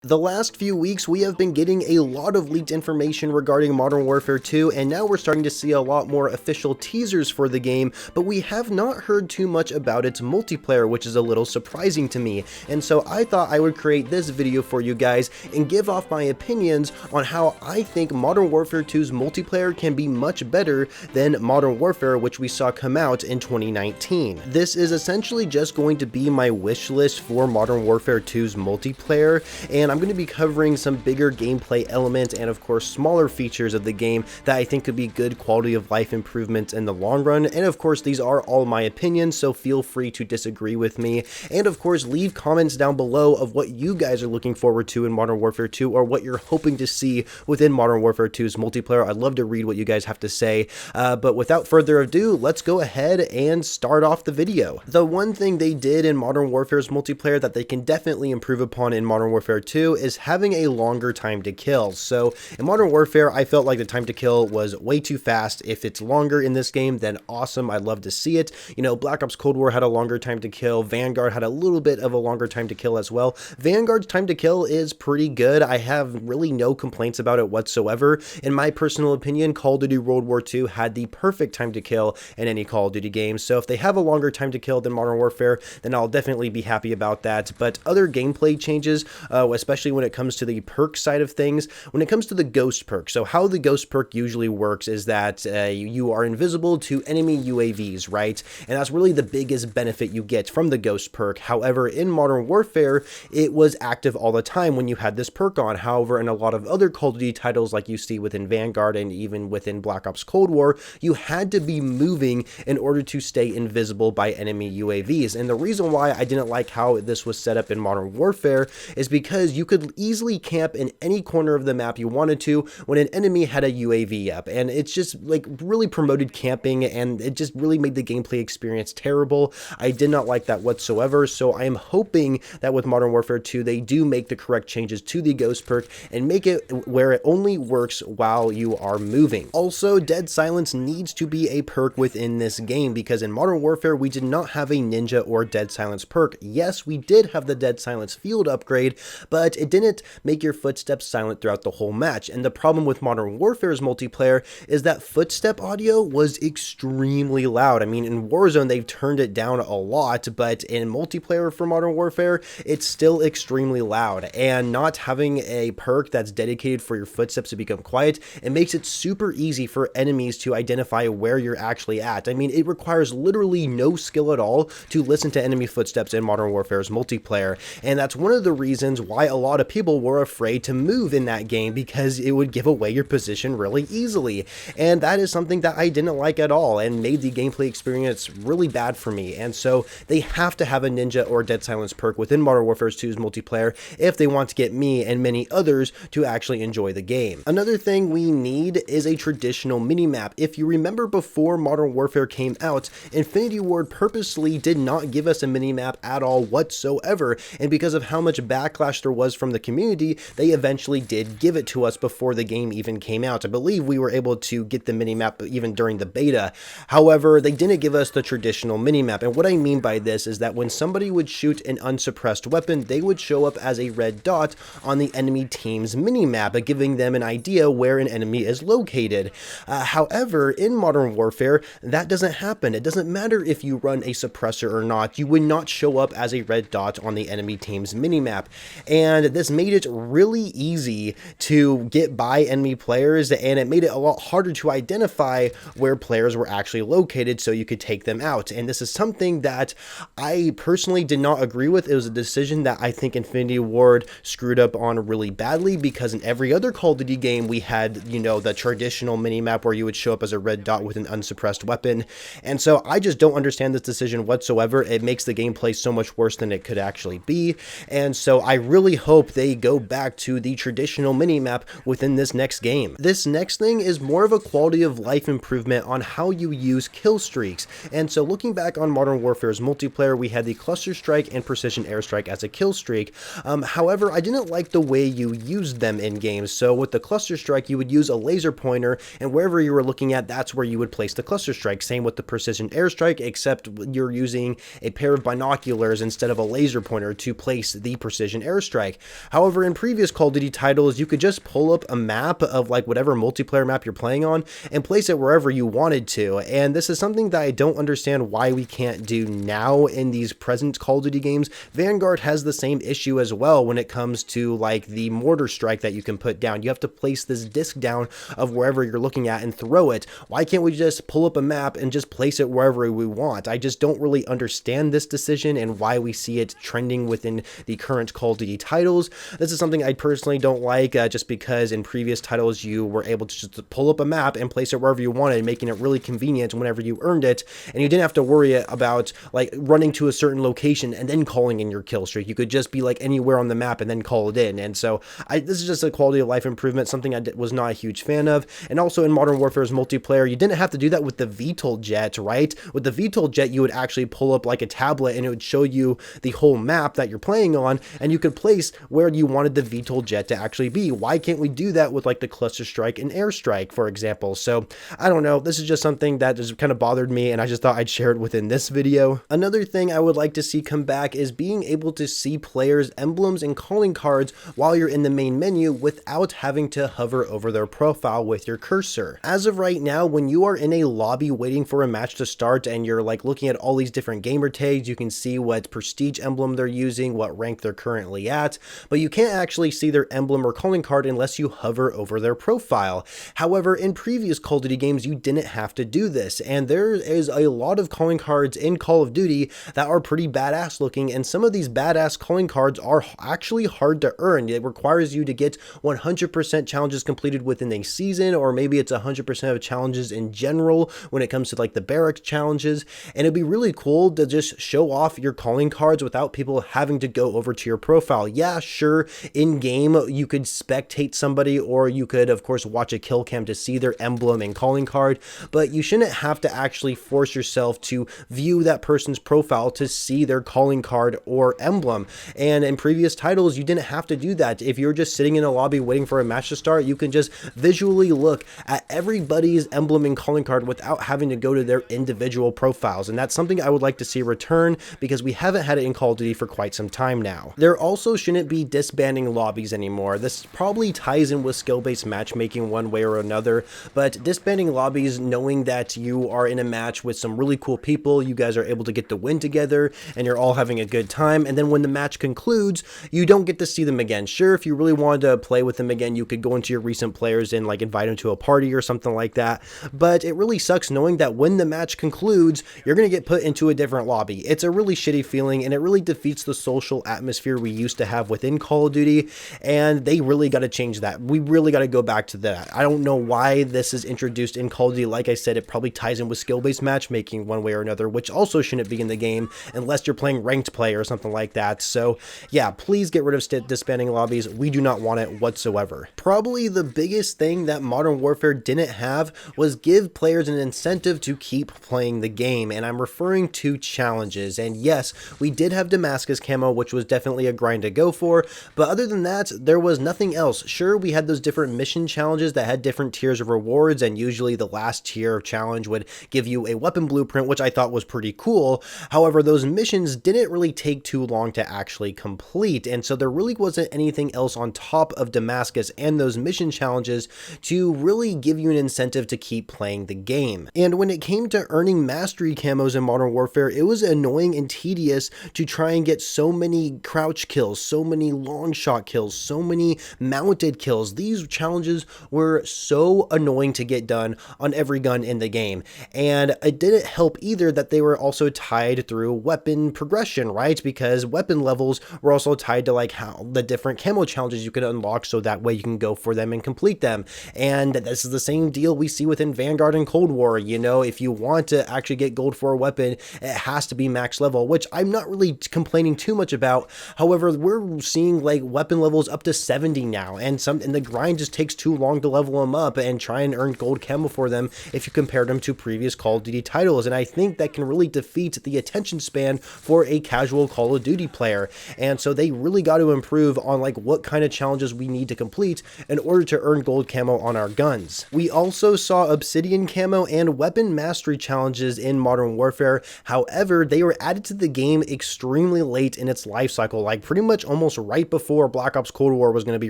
The last few weeks, we have been getting a lot of leaked information regarding Modern Warfare 2, and now we're starting to see a lot more official teasers for the game, but we have not heard too much about its multiplayer, which is a little surprising to me. And so I thought I would create this video for you guys and give off my opinions on how I think Modern Warfare 2's multiplayer can be much better than Modern Warfare, which we saw come out in 2019. This is essentially just going to be my wish list for Modern Warfare 2's multiplayer, and I'm going to be covering some bigger gameplay elements and of course smaller features of the game that I think could be good quality of life improvements in the long run. And of course these are all my opinions, so feel free to disagree with me, and of course leave comments down below of what you guys are looking forward to in Modern Warfare 2 or what you're hoping to see within Modern Warfare 2's multiplayer. I'd love to read what you guys have to say, but without further ado, let's go ahead and start off the video. The one thing they did in Modern Warfare's multiplayer that they can definitely improve upon in Modern Warfare 2 is having a longer time to kill. So in Modern Warfare, I felt like the time to kill was way too fast. If it's longer in this game, then awesome. I'd love to see it. You know, Black Ops Cold War had a longer time to kill. Vanguard had a little bit of a longer time to kill as well. Vanguard's time to kill is pretty good. I have really no complaints about it whatsoever. In my personal opinion, Call of Duty World War II had the perfect time to kill in any Call of Duty game. So if they have a longer time to kill than Modern Warfare, then I'll definitely be happy about that. But other gameplay changes, especially when it comes to the perk side of things, when it comes to the ghost perk. So how the ghost perk usually works is that you are invisible to enemy UAVs, right? And that's really the biggest benefit you get from the ghost perk. However, in Modern Warfare, it was active all the time when you had this perk on. However, in a lot of other Call of Duty titles, like you see within Vanguard and even within Black Ops Cold War, you had to be moving in order to stay invisible by enemy UAVs. And the reason why I didn't like how this was set up in Modern Warfare is because you could easily camp in any corner of the map you wanted to when an enemy had a UAV up, and it's just like really promoted camping, and it just really made the gameplay experience terrible. I did not like that whatsoever, so I am hoping that with Modern Warfare 2 they do make the correct changes to the ghost perk and make it where it only works while you are moving. Also, Dead Silence needs to be a perk within this game, because in Modern Warfare we did not have a Ninja or Dead Silence perk. Yes, we did have the Dead Silence field upgrade, but it didn't make your footsteps silent throughout the whole match. And the problem with Modern Warfare's multiplayer is that footstep audio was extremely loud. I mean, in Warzone they've turned it down a lot, but in multiplayer for Modern Warfare it's still extremely loud. And not having a perk that's dedicated for your footsteps to become quiet, it makes it super easy for enemies to identify where you're actually at. I mean, it requires literally no skill at all to listen to enemy footsteps in Modern Warfare's multiplayer, and that's one of the reasons why a lot of people were afraid to move in that game, because it would give away your position really easily. And that is something that I didn't like at all and made the gameplay experience really bad for me. And so they have to have a Ninja or Dead Silence perk within Modern Warfare 2's multiplayer if they want to get me and many others to actually enjoy the game. Another thing we need is a traditional minimap. If you remember, before Modern Warfare came out, Infinity Ward purposely did not give us a minimap at all whatsoever, and because of how much backlash there was from the community, they eventually did give it to us before the game even came out. I believe we were able to get the minimap even during the beta. However, they didn't give us the traditional minimap, and what I mean by this is that when somebody would shoot an unsuppressed weapon, they would show up as a red dot on the enemy team's minimap, giving them an idea where an enemy is located. However, in Modern Warfare, that doesn't happen. It doesn't matter if you run a suppressor or not, you would not show up as a red dot on the enemy team's minimap. And this made it really easy to get by enemy players, and it made it a lot harder to identify where players were actually located so you could take them out. And this is something that I personally did not agree with. It was a decision that I think Infinity Ward screwed up on really badly, because in every other Call of Duty game we had, you know, the traditional minimap where you would show up as a red dot with an unsuppressed weapon. And so I just don't understand this decision whatsoever. It makes the gameplay so much worse than it could actually be. And so I really hope they go back to the traditional minimap within this next game. This next thing is more of a quality of life improvement on how you use kill streaks. And so looking back on Modern Warfare's multiplayer, we had the cluster strike and precision airstrike as a kill streak. However, I didn't like the way you used them in games. So with the cluster strike, you would use a laser pointer, and wherever you were looking at, that's where you would place the cluster strike. Same with the precision airstrike, except you're using a pair of binoculars instead of a laser pointer to place the precision airstrike. Strike. However, in previous Call of Duty titles, you could just pull up a map of like whatever multiplayer map you're playing on and place it wherever you wanted to. And this is something that I don't understand why we can't do now in these present Call of Duty games. Vanguard has the same issue as well when it comes to like the mortar strike that you can put down. You have to place this disc down of wherever you're looking at and throw it. Why can't we just pull up a map and just place it wherever we want? I just don't really understand this decision and why we see it trending within the current Call of Duty titles. This is something I personally don't like, just because in previous titles you were able to just pull up a map and place it wherever you wanted, making it really convenient whenever you earned it, and you didn't have to worry about like running to a certain location and then calling in your kill streak. You could just be like anywhere on the map and then call it in. And so this is just a quality of life improvement, something I was not a huge fan of. And also in Modern Warfare's multiplayer, you didn't have to do that with the VTOL jet, right? With the VTOL jet, you would actually pull up like a tablet and it would show you the whole map that you're playing on, and you could place where you wanted the VTOL jet to actually be. Why can't we do that with like the cluster strike and airstrike, for example? So I don't know, this is just something that just kind of bothered me, and I just thought I'd share it within this video. Another thing I would like to see come back is being able to see players' emblems and calling cards while you're in the main menu without having to hover over their profile with your cursor. As of right now, when you are in a lobby waiting for a match to start and you're like looking at all these different gamer tags, you can see what prestige emblem they're using, what rank they're currently at, but you can't actually see their emblem or calling card unless you hover over their profile. However, in previous Call of Duty games, you didn't have to do this, and there is a lot of calling cards in Call of Duty that are pretty badass looking, and some of these badass calling cards are actually hard to earn. It requires you to get 100% challenges completed within a season, or maybe it's 100% of challenges in general when it comes to like the barracks challenges, and it'd be really cool to just show off your calling cards without people having to go over to your profile. Yeah, sure, in game you could spectate somebody, or you could of course watch a kill cam to see their emblem and calling card, but you shouldn't have to actually force yourself to view that person's profile to see their calling card or emblem. And in previous titles, you didn't have to do that. If you're just sitting in a lobby waiting for a match to start, you can just visually look at everybody's emblem and calling card without having to go to their individual profiles. And that's something I would like to see return, because we haven't had it in Call of Duty for quite some time now. There also shouldn't be disbanding lobbies anymore. This probably ties in with skill-based matchmaking one way or another, but disbanding lobbies, knowing that you are in a match with some really cool people, you guys are able to get the win together and you're all having a good time, and then when the match concludes, you don't get to see them again. Sure, if you really wanted to play with them again, you could go into your recent players and like invite them to a party or something like that, but it really sucks knowing that when the match concludes, you're going to get put into a different lobby. It's a really shitty feeling, and it really defeats the social atmosphere we used to have within Call of Duty, and they really got to change that. We really got to go back to that. I don't know why this is introduced in Call of Duty. Like I said, it probably ties in with skill-based matchmaking one way or another, which also shouldn't be in the game unless you're playing ranked play or something like that. So yeah, please get rid of disbanding lobbies. We do not want it whatsoever. Probably the biggest thing that Modern Warfare didn't have was give players an incentive to keep playing the game, and I'm referring to challenges. And yes, we did have Damascus camo, which was definitely a grind to go for, but other than that, there was nothing else. Sure, we had those different mission challenges that had different tiers of rewards, and usually the last tier of challenge would give you a weapon blueprint, which I thought was pretty cool. However, those missions didn't really take too long to actually complete, and so there really wasn't anything else on top of Damascus and those mission challenges to really give you an incentive to keep playing the game. And when it came to earning mastery camos in Modern Warfare, it was annoying and tedious to try and get so many crouch kills, so many long shot kills, so many mounted kills. These challenges were so annoying to get done on every gun in the game, and it didn't help either that they were also tied through weapon progression, right? Because weapon levels were also tied to like how the different camo challenges you could unlock, so that way you can go for them and complete them. And this is the same deal we see within Vanguard and Cold War. You know, if you want to actually get gold for a weapon, it has to be max level, which I'm not really complaining too much about. However, we're seeing like weapon levels up to 70 now, and the grind just takes too long to level them up and try and earn gold camo for them if you compare them to previous Call of Duty titles. And I think that can really defeat the attention span for a casual Call of Duty player. And so they really got to improve on like what kind of challenges we need to complete in order to earn gold camo on our guns. We also saw obsidian camo and weapon mastery challenges in Modern Warfare. However, they were added to the game extremely late in its life cycle, like pretty much almost almost right before Black Ops Cold War was going to be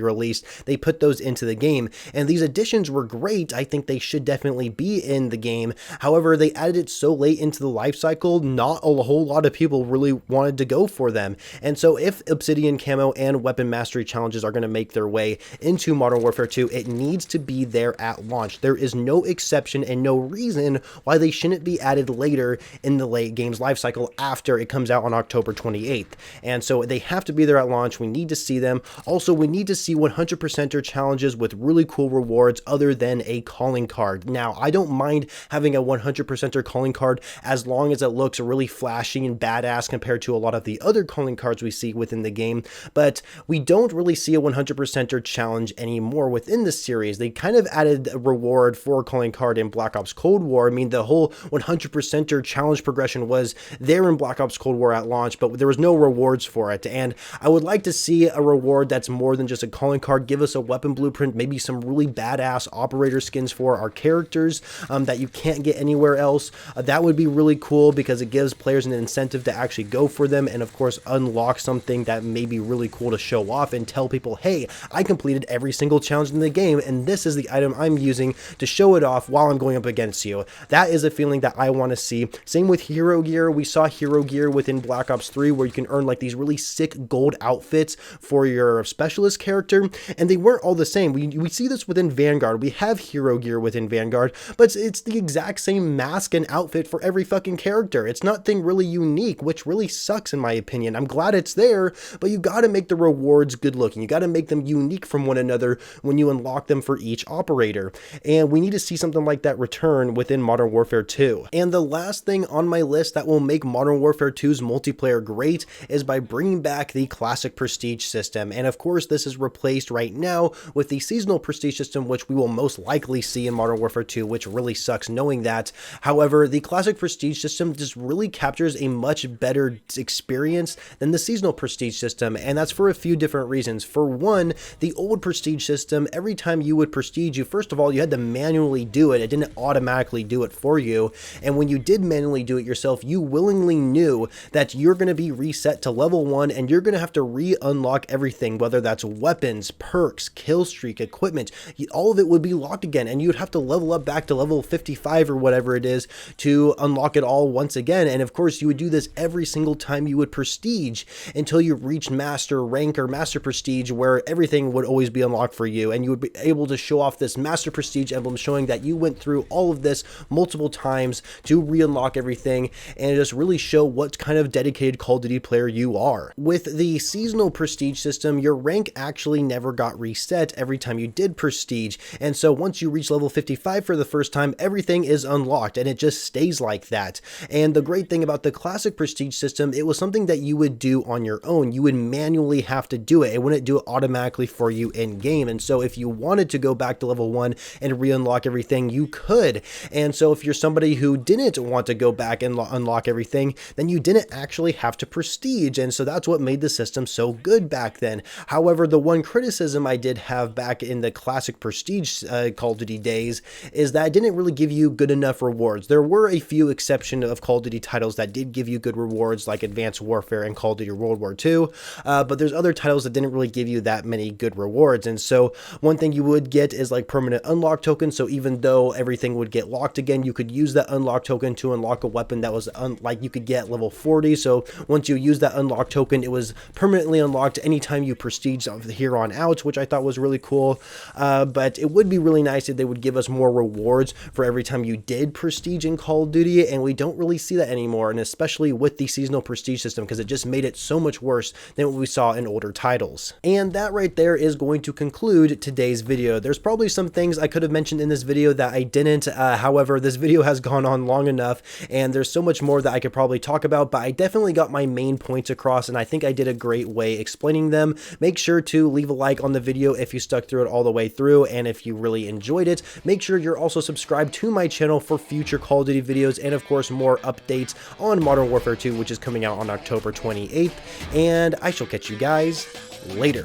released. They put those into the game, and these additions were great. I think they should definitely be in the game. However, they added it so late into the life cycle, not a whole lot of people really wanted to go for them. And so if Obsidian Camo and Weapon Mastery challenges are going to make their way into Modern Warfare 2, it needs to be there at launch. There is no exception and no reason why they shouldn't be added later in the late game's life cycle after it comes out on October 28th. And so they have to be there at launch. We need to see them. Also, we need to see 100%er challenges with really cool rewards other than a calling card. Now, I don't mind having a 100%er calling card as long as it looks really flashy and badass compared to a lot of the other calling cards we see within the game, but we don't really see a 100%er challenge anymore within the series. They kind of added a reward for a calling card in Black Ops Cold War. I mean, the whole 100%er challenge progression was there in Black Ops Cold War at launch, but there was no rewards for it, and I would like to see a reward that's more than just a calling card. Give us a weapon blueprint, maybe some really badass operator skins for our characters that you can't get anywhere else. That would be really cool because it gives players an incentive to actually go for them, and of course unlock something that may be really cool to show off and tell people, hey, I completed every single challenge in the game, and this is the item I'm using to show it off while I'm going up against you. That is a feeling that I want to see. Same with hero gear. We saw hero gear within Black Ops 3 where you can earn like these really sick gold outfits for your specialist character, and they weren't all the same. We see this within Vanguard. We have hero gear within Vanguard, but it's the exact same mask and outfit for every fucking character. It's nothing really unique, which really sucks in my opinion. I'm glad it's there, but you got to make the rewards good looking. You got to make them unique from one another when you unlock them for each operator, and we need to see something like that return within Modern Warfare 2. And the last thing on my list that will make Modern Warfare 2's multiplayer great is by bringing back the classic prestige system. And of course, this is replaced right now with the seasonal prestige system, which we will most likely see in Modern Warfare 2, which really sucks knowing that. However, the classic prestige system just really captures a much better experience than the seasonal prestige system, and that's for a few different reasons. For one, the old prestige system, every time you would prestige, first of all, you had to manually do it. It didn't automatically do it for you, and when you did manually do it yourself, you willingly knew that you're going to be reset to level 1 and you're going to have to re-unlock everything, whether that's weapons, perks, kill streak, equipment. All of it would be locked again, and you'd have to level up back to level 55 or whatever it is to unlock it all once again. And of course, you would do this every single time you would prestige until you reached master rank or master prestige, where everything would always be unlocked for you, and you would be able to show off this master prestige emblem showing that you went through all of this multiple times to re-unlock everything and just really show what kind of dedicated Call of Duty player you are. With the seasonal prestige system, your rank actually never got reset every time you did prestige, and so once you reach level 55 for the first time, everything is unlocked and it just stays like that. And the great thing about the classic prestige system, it was something that you would do on your own. You would manually have to do it. It wouldn't do it automatically for you in game, and so if you wanted to go back to level 1 and re-unlock everything, you could. And so if you're somebody who didn't want to go back and unlock everything, then you didn't actually have to prestige, and so that's what made the system so good back then. However, the one criticism I did have back in the classic prestige Call of Duty days is that it didn't really give you good enough rewards. There were a few exceptions of Call of Duty titles that did give you good rewards, like Advanced Warfare and Call of Duty World War II, but there's other titles that didn't really give you that many good rewards. And so one thing you would get is like permanent unlock tokens. So even though everything would get locked again, you could use that unlock token to unlock a weapon that was like you could get level 40. So once you use that unlock token, it was permanently unlocked anytime you prestige here on out, which I thought was really cool. But it would be really nice if they would give us more rewards for every time you did prestige in Call of Duty, and we don't really see that anymore, and especially with the seasonal prestige system, because it just made it so much worse than what we saw in older titles. And that right there is going to conclude today's video. There's probably some things I could have mentioned in this video that I didn't. However, this video has gone on long enough, and there's so much more that I could probably talk about, but I definitely got my main points across, and I think I did a great way explaining them. Make sure to leave a like on the video if you stuck through it all the way through, and if you really enjoyed it, make sure you're also subscribed to my channel for future Call of Duty videos, and of course more updates on Modern Warfare 2, which is coming out on October 28th, and I shall catch you guys later.